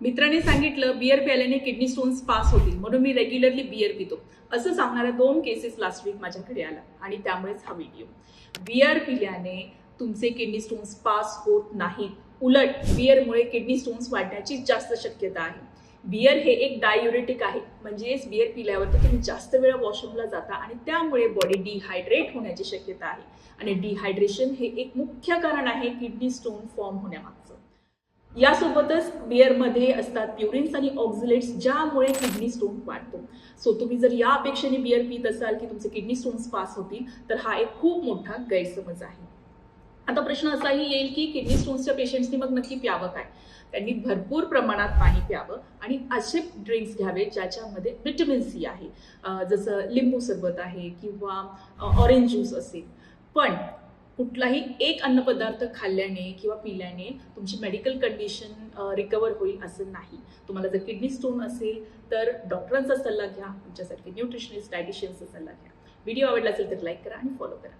मित्राने सांगितलं बियर प्यायल्याने किडनी स्टोन्स पास होतील, म्हणून मी रेग्युलरली बियर पितो असं सांगणाऱ्या 2 केसेस लास्ट वीक माझ्याकडे आला आणि त्यामुळेच हा व्हिडिओ. बियर पिल्याने तुमचे किडनी स्टोन्स पास होत नाहीत, उलट बियरमुळे किडनी स्टोन्स वाढण्याची जास्त शक्यता आहे. बियर हे एक डायुरेटिक आहे, म्हणजेच बियर पिल्यावर तुम्ही जास्त वेळ वॉशरूमला जाता आणि त्यामुळे बॉडी डिहायड्रेट होण्याची शक्यता आहे. आणि डिहायड्रेशन हे एक मुख्य कारण आहे किडनी स्टोन फॉर्म होण्यामागचं. यासोबतच बिअरमध्ये असतात प्युरिन्स आणि ऑक्झिलेट्स, ज्यामुळे किडनी स्टोन वाढतो. सो तुम्ही जर या अपेक्षेने बियर पित असाल की तुमचे किडनी स्टोन्स पास होतील, तर हा एक खूप मोठा गैरसमज आहे. आता प्रश्न असाही येईल की किडनी स्टोन्सच्या पेशंट्सनी मग नक्की प्यावं काय? त्यांनी भरपूर प्रमाणात पाणी प्यावं आणि असे ड्रिंक्स घ्यावे ज्याच्यामध्ये व्हिटॅमिन सी आहे, जसं लिंबू सरबत आहे किंवा ऑरेंज ज्यूस असेल. पण कुठलाही एक अन्नपदार्थ खाल्ल्याने किंवा पिल्याने तुमची मेडिकल कंडिशन रिकवर होईल असं नाही. तुम्हाला जर किडनी स्टोन असेल तर डॉक्टरांचा सल्ला घ्या, तुमच्यासाठी न्यूट्रिशनिस्ट, डायटिशियनचा सल्ला घ्या. व्हिडिओ आवडला असेल तर लाईक करा आणि फॉलो करा.